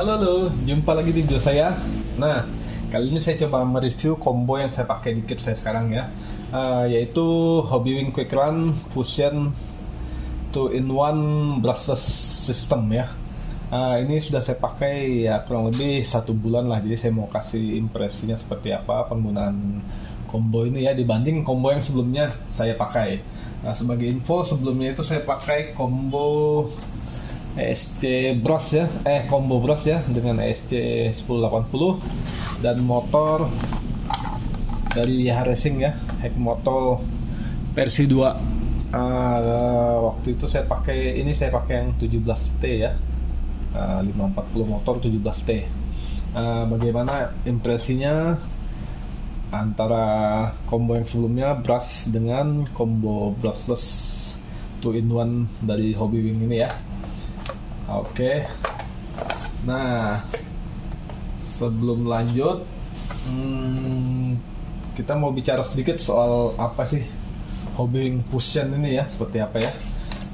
Halo, halo, jumpa lagi di video saya. Nah, kali ini saya coba mereview combo yang saya pakai di kit saya sekarang ya, yaitu Hobby Wing Quick Run Fusion 2-in-1 brushless system ya. Ini sudah saya pakai ya kurang lebih 1 bulan lah, jadi saya mau kasih impresinya seperti apa penggunaan combo ini ya dibanding combo yang sebelumnya saya pakai. Nah, sebagai info, sebelumnya itu saya pakai combo ESC brush ya, combo brush ya dengan ESC 1080 dan motor dari Yamaha Racing ya, Heckmoto versi 2. Waktu itu saya pakai yang 17T ya, 540 motor 17T. Bagaimana impresinya antara combo yang sebelumnya brush dengan combo brushless 2-in-1 dari Hobby Wing ini ya. Oke. Nah, sebelum lanjut, kita mau bicara sedikit soal apa sih Hobby Wing Fusion ini ya, seperti apa ya.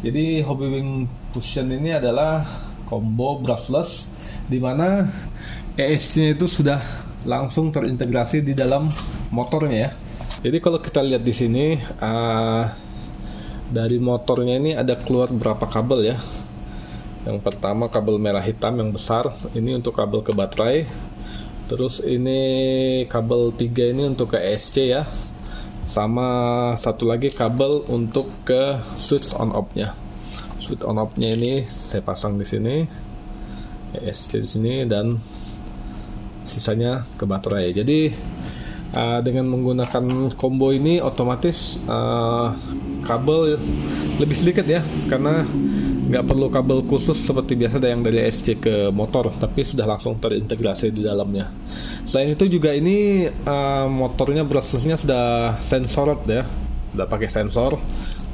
Jadi Hobby Wing Fusion ini adalah combo brushless di mana ESC-nya itu sudah langsung terintegrasi di dalam motornya ya. Jadi kalau kita lihat di sini, dari motornya ini ada keluar berapa kabel ya. Yang pertama kabel merah hitam yang besar, ini untuk kabel ke baterai. Terus ini kabel 3 ini untuk ke ESC ya. Sama satu lagi kabel untuk ke switch on off-nya. Switch on off-nya ini saya pasang di sini, ESC di sini, dan sisanya ke baterai. Jadi dengan menggunakan combo ini otomatis kabel lebih sedikit ya, karena nggak perlu kabel khusus seperti biasa ada yang dari ESC ke motor, tapi sudah langsung terintegrasi di dalamnya. Selain itu juga ini motornya brushlessnya sudah sensored ya, sudah pakai sensor,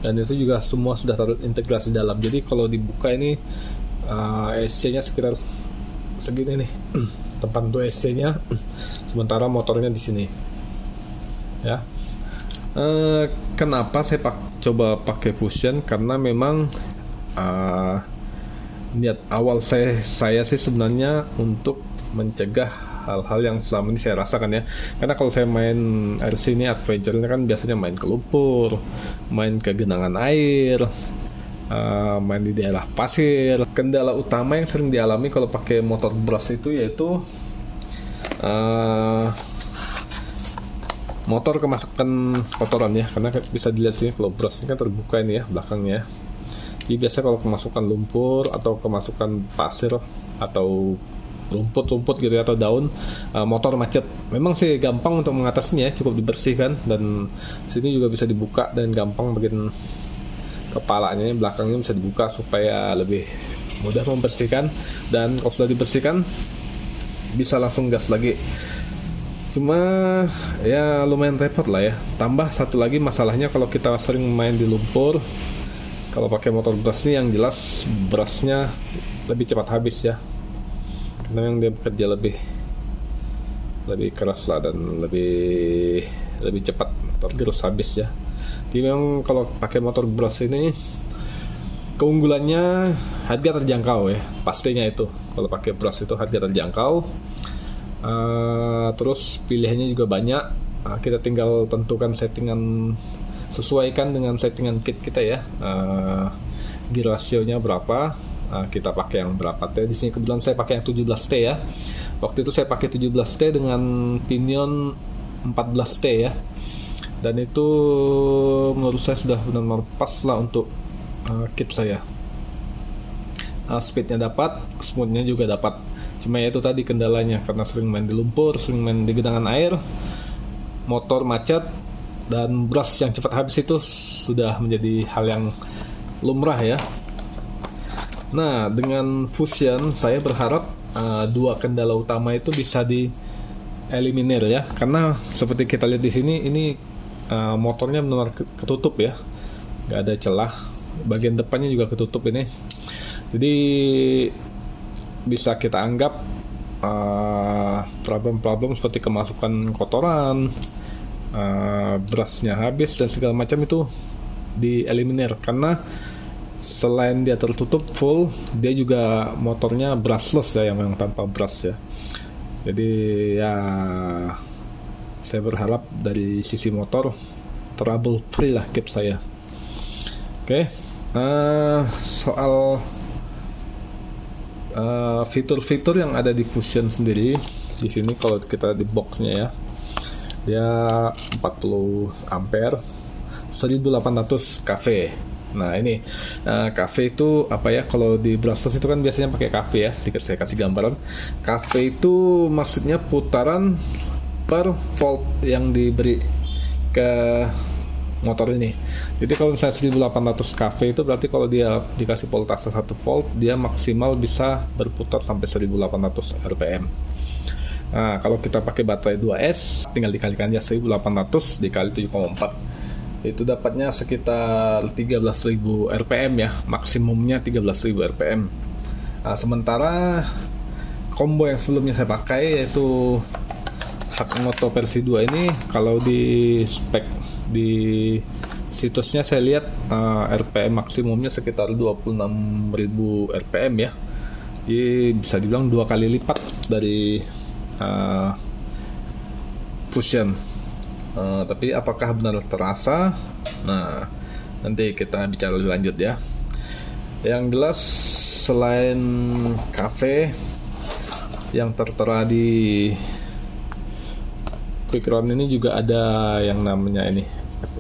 dan itu juga semua sudah terintegrasi di dalam. Jadi kalau dibuka ini ESC-nya sekitar segini nih, tempat untuk ESC-nya, sementara motornya di sini ya. Kenapa saya coba pakai Fusion? Karena memang niat awal saya sih sebenarnya untuk mencegah hal-hal yang selama ini saya rasakan ya. Karena kalau saya main RC ini adventure-nya kan biasanya main ke lumpur, main ke genangan air, main di daerah pasir. Kendala utama yang sering dialami kalau pakai motor brush itu yaitu motor kemasukan kotoran ya, karena bisa dilihat sini kalau brushnya kan terbuka ini ya belakangnya. Jadi biasa kalau kemasukan lumpur atau kemasukan pasir atau rumput gitu ya, atau daun, motor macet. Memang sih gampang untuk mengatasinya ya, cukup dibersihkan, dan sini juga bisa dibuka dan gampang bagian kepalanya, belakangnya bisa dibuka supaya lebih mudah membersihkan. Dan kalau sudah dibersihkan bisa langsung gas lagi. Cuma ya lumayan repot lah ya. Tambah satu lagi masalahnya kalau kita sering main di lumpur, kalau pakai motor brush ini yang jelas brushnya lebih cepat habis ya, karena yang dia bekerja lebih keras lah dan lebih cepat tergerus habis ya. Jadi memang kalau pakai motor brush ini keunggulannya harga terjangkau ya, pastinya itu. Kalau pakai brush itu harga terjangkau, terus pilihannya juga banyak. Kita tinggal tentukan settingan, sesuaikan dengan settingan kit kita ya, gear rasionya berapa, kita pakai yang berapa T. Di sini kebetulan saya pakai yang 17T ya. Waktu itu saya pakai 17T dengan pinion 14T ya, dan itu menurut saya sudah benar-benar pas lah untuk kit saya. Speednya dapat, smoothnya juga dapat. Cuma ya itu tadi kendalanya, karena sering main di lumpur, sering main di genangan air, motor macet, dan brush yang cepat habis itu sudah menjadi hal yang lumrah ya. Nah, dengan Fusion saya berharap dua kendala utama itu bisa dieliminir ya, karena seperti kita lihat di sini, ini motornya benar ketutup ya, nggak ada celah. Bagian depannya juga ketutup ini, jadi bisa kita anggap problem-problem seperti kemasukan kotoran, brushnya habis dan segala macam itu dieliminir, karena selain dia tertutup full, dia juga motornya brushless ya, yang memang tanpa brush ya. Jadi ya saya berharap dari sisi motor trouble free lah kit saya. Oke, soal fitur-fitur yang ada di Fusion sendiri, di sini kalau kita di boxnya ya, dia 40 ampere, 1800 kV. Nah ini kV itu apa ya? Kalau di brushless itu kan biasanya pakai kV ya. Sedikit saya kasih gambaran. kV itu maksudnya putaran per volt yang diberi ke motor ini. Jadi kalau misalnya 1800 kV itu berarti kalau dia dikasih voltase 1 volt, dia maksimal bisa berputar sampai 1800 rpm. Nah, kalau kita pakai baterai 2S, tinggal dikalikan aja 1800 dikali 7,4. Itu dapatnya sekitar 13.000 rpm ya, maksimumnya 13.000 rpm. Sementara combo yang sebelumnya saya pakai yaitu Hakmoto versi 2 ini, kalau di spek di situsnya saya lihat rpm maksimumnya sekitar 26.000 rpm ya. Jadi bisa dibilang 2 kali lipat dari Fusion. Tapi apakah benar terasa? Nah, nanti kita bicara lebih lanjut ya. Yang jelas selain cafe yang tertera di Quick Run ini juga ada yang namanya ini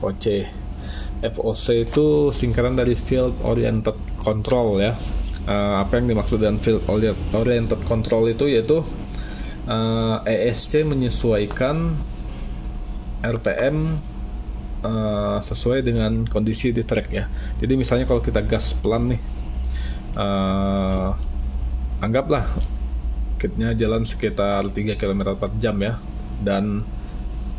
FOC. FOC itu singkatan dari Field Oriented Control ya. Apa yang dimaksud dengan Field Oriented Control itu yaitu ESC menyesuaikan RPM sesuai dengan kondisi di track ya. Jadi misalnya kalau kita gas pelan nih, anggaplah kitnya jalan sekitar 3 km per jam ya, dan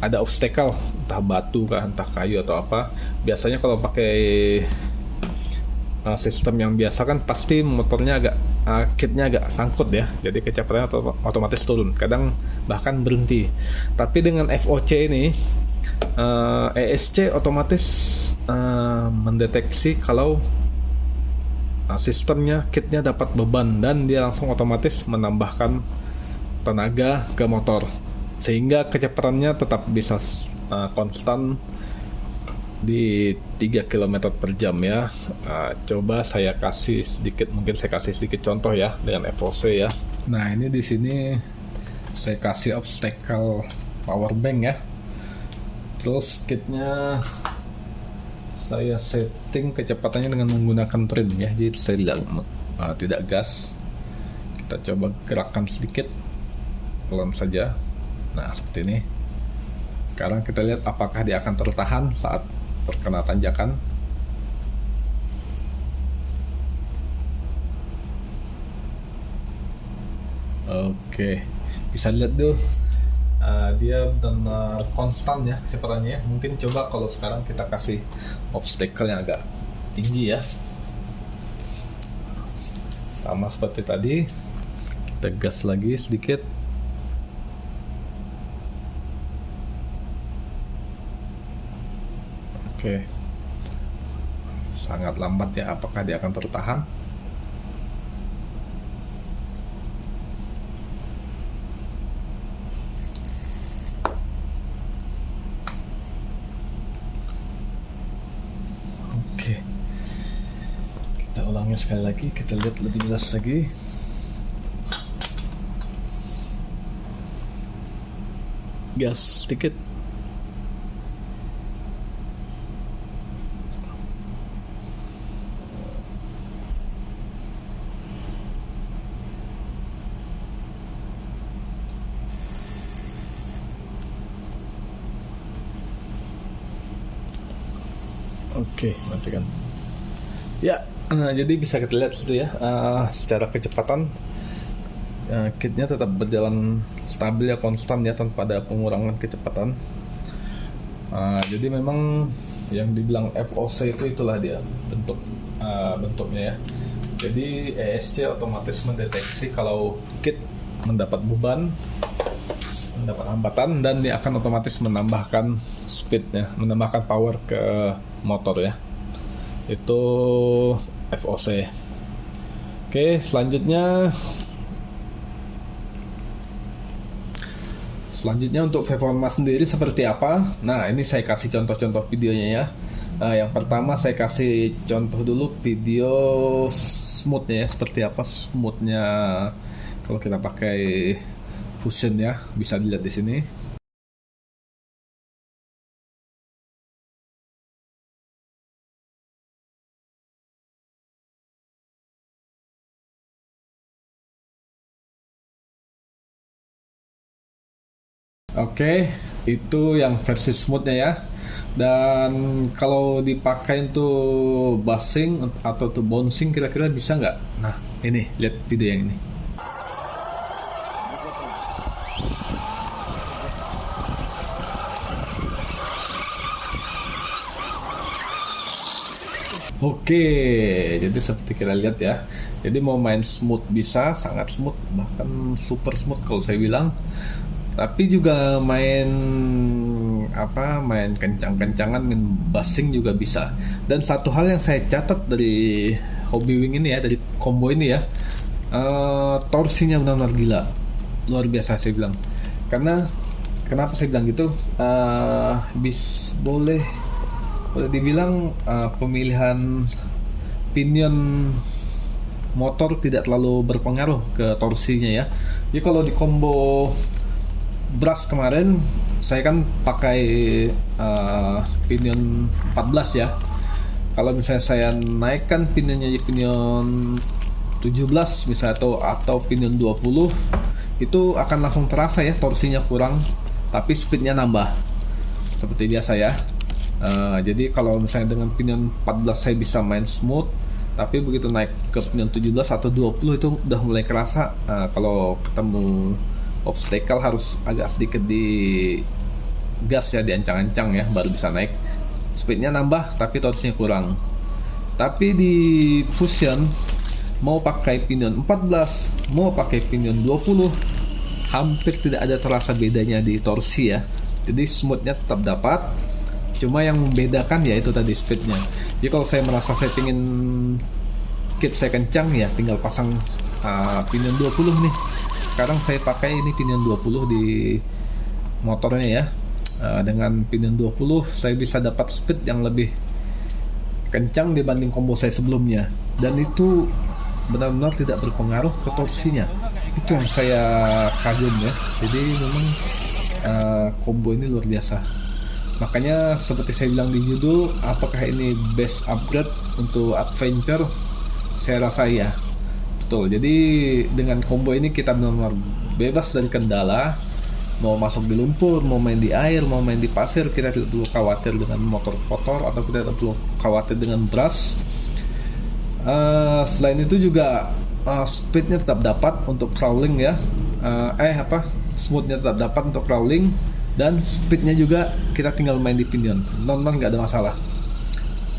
ada obstacle, entah batu kah, entah kayu atau apa. Biasanya kalau pakai sistem yang biasa kan pasti motornya agak kitnya agak sangkut ya, jadi kecepatannya otomatis turun, kadang bahkan berhenti. Tapi dengan FOC ini ESC otomatis mendeteksi kalau sistemnya kitnya dapat beban, dan dia langsung otomatis menambahkan tenaga ke motor sehingga kecepatannya tetap bisa konstan di 3 km per jam ya. Coba saya kasih sedikit, mungkin saya kasih sedikit contoh ya dengan FOC ya. Nah ini di sini saya kasih obstacle power bank ya. Terus kitnya saya setting kecepatannya dengan menggunakan trim ya. Jadi saya tidak gas. Kita coba gerakkan sedikit, pelan saja. Nah seperti ini. Sekarang kita lihat apakah dia akan tertahan saat terkena tanjakan. Oke, bisa lihat tuh dia benar konstan ya kecepatannya. Mungkin coba kalau sekarang kita kasih obstacle yang agak tinggi ya, sama seperti tadi, kita gas lagi sedikit. Oke, sangat lambat ya. Apakah dia akan tertahan? Oke, kita ulangi sekali lagi, kita lihat lebih jelas lagi. Gas sedikit. Oke, matikan. Ya, jadi bisa kita lihat situ ya, secara kecepatan kitnya tetap berjalan stabil ya, konstan ya, tanpa ada pengurangan kecepatan. Jadi memang yang dibilang FOC itu itulah dia bentuknya ya. Jadi ESC otomatis mendeteksi kalau kit mendapat beban, mendapat hambatan, dan dia akan otomatis menambahkan speednya, menambahkan power ke motor ya. Itu FOC. Oke, selanjutnya untuk performa sendiri seperti apa. Nah, ini saya kasih contoh-contoh videonya ya. Yang pertama saya kasih contoh dulu video smoothnya ya, seperti apa smoothnya kalau kita pakai Fusion ya, bisa dilihat di sini. Oke, itu yang versi smoothnya ya. Dan kalau dipakai untuk bassing atau untuk bouncing kira-kira bisa nggak? Nah, ini lihat video yang ini. Oke, jadi seperti kita lihat ya. Jadi mau main smooth bisa, sangat smooth, bahkan super smooth kalau saya bilang. Tapi juga main kencang-kencangan, main bassing juga bisa. Dan satu hal yang saya catat dari Hobbywing ini ya, dari combo ini ya, torsinya benar-benar gila, luar biasa saya bilang. Karena kenapa saya bilang gitu? Boleh dibilang pemilihan pinion motor tidak terlalu berpengaruh ke torsinya ya. Jadi kalau di combo brush kemarin saya kan pakai pinion 14 ya. Kalau misalnya saya naikkan pinionnya di pinion 17 misalnya atau pinion 20, itu akan langsung terasa ya torsinya kurang, tapi speednya nambah seperti biasa ya. Jadi kalau misalnya dengan pinion 14 saya bisa main smooth, tapi begitu naik ke pinion 17 atau 20 itu udah mulai kerasa kalau ketemu obstacle harus agak sedikit di gas ya, diancang-ancang ya, baru bisa naik. Speednya nambah tapi torsinya kurang. Tapi di Fusion mau pakai pinion 14, mau pakai pinion 20, hampir tidak ada terasa bedanya di torsi ya. Jadi smoothnya tetap dapat, cuma yang membedakan ya itu tadi speednya. Jadi kalau saya merasa saya ingin kit saya kencang ya, tinggal pasang pinion 20 nih. Sekarang saya pakai ini pinion 20 di motornya ya. Dengan pinion 20 saya bisa dapat speed yang lebih kencang dibanding combo saya sebelumnya, dan itu benar-benar tidak berpengaruh ke torsinya. Itu yang saya kagum ya. Jadi memang combo ini luar biasa. Makanya seperti saya bilang di judul, apakah ini best upgrade untuk adventure? Saya rasa ya. Betul. Jadi dengan combo ini kita benar-benar bebas dari kendala. Mau masuk di lumpur, mau main di air, mau main di pasir, kita tidak perlu khawatir dengan motor kotor, atau kita tidak perlu khawatir dengan brush. Selain itu juga speednya tetap dapat untuk crawling ya. Smoothnya tetap dapat untuk crawling, dan speednya juga kita tinggal main di pinion, non nggak ada masalah.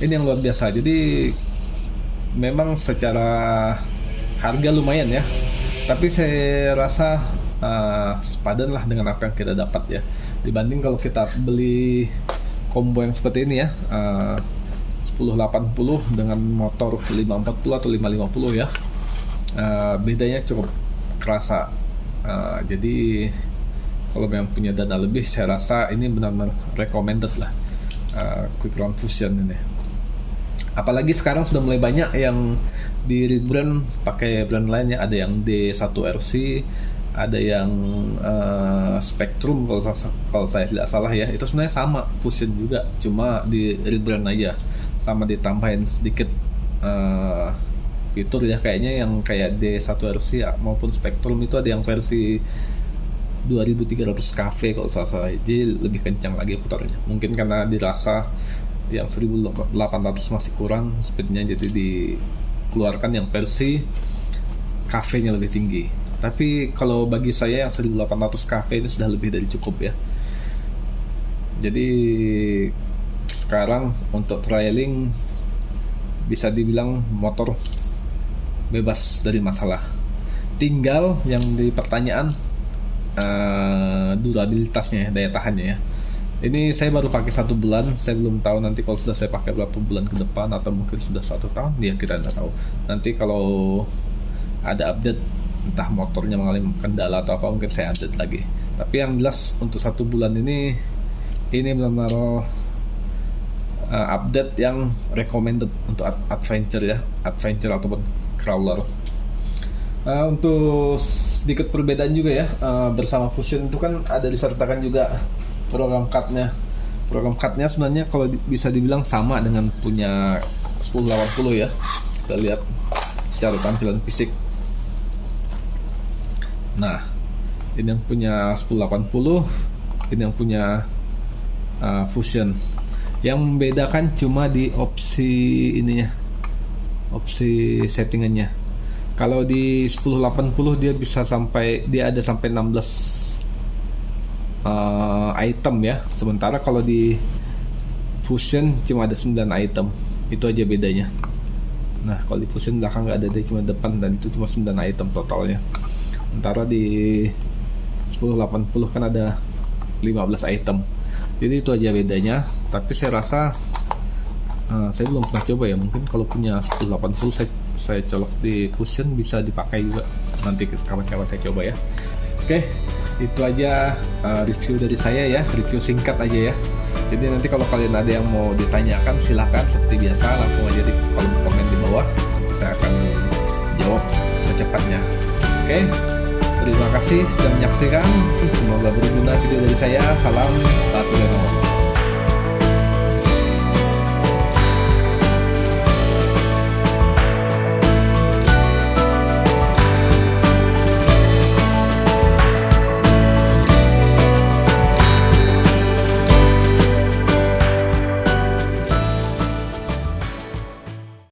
Ini yang luar biasa. Jadi memang secara harga lumayan ya, tapi saya rasa sepadan lah dengan apa yang kita dapat ya, dibanding kalau kita beli combo yang seperti ini ya, 1080 dengan motor 540 atau 550 ya. Bedanya cukup kerasa. Jadi kalau memang punya dana lebih, saya rasa ini benar-benar recommended lah, Quick Run Fusion ini. Apalagi sekarang sudah mulai banyak yang di rebrand pakai brand lainnya. Ada yang D1RC, ada yang Spectrum kalau saya tidak salah ya. Itu sebenarnya sama Fusion juga, cuma di rebrand aja, sama ditambahin sedikit fitur ya. Kayaknya yang kayak D1RC maupun Spectrum itu ada yang versi 2300 kV kalau salah, jadi lebih kencang lagi putarnya. Mungkin karena dirasa yang 1800 masih kurang speednya, jadi dikeluarkan yang versi kV nya lebih tinggi. Tapi kalau bagi saya yang 1800 kV ini sudah lebih dari cukup ya. Jadi sekarang untuk trailing bisa dibilang motor bebas dari masalah. Tinggal yang di pertanyaan durabilitasnya ya, daya tahannya ya. Ini saya baru pakai 1 bulan, saya belum tahu nanti kalau sudah saya pakai berapa bulan ke depan, atau mungkin sudah 1 tahun, ya kita nggak tahu. Nanti kalau ada update, entah motornya mengalami kendala atau apa, mungkin saya update lagi. Tapi yang jelas untuk 1 bulan ini benar-benar update yang recommended untuk adventure ya, adventure ataupun crawler. Untuk sedikit perbedaan juga ya, bersama Fusion itu kan ada disertakan juga program cardnya sebenarnya kalau bisa dibilang sama dengan punya 1080 ya. Kita lihat secara tampilan fisik. Nah, ini yang punya 1080, ini yang punya Fusion. Yang membedakan cuma di opsi ininya, opsi settingannya. Kalau di 1080 dia ada sampai 16 item ya, sementara kalau di Fusion cuma ada 9 item. Itu aja bedanya. Nah, kalau di Fusion belakang nggak ada, dia cuma depan, dan itu cuma 9 item totalnya. Sementara di 1080 kan ada 15 item. Jadi itu aja bedanya. Tapi saya rasa saya belum pernah coba ya, mungkin kalau punya 1080 saya colok di Fusion bisa dipakai juga. Nanti kapan-kapan saya coba ya. Oke, itu aja review dari saya ya, review singkat aja ya. Jadi nanti kalau kalian ada yang mau ditanyakan, silahkan seperti biasa langsung aja di kolom komen di bawah. Saya akan jawab secepatnya. Oke, terima kasih sudah menyaksikan. Semoga berguna video dari saya. Salam satu dan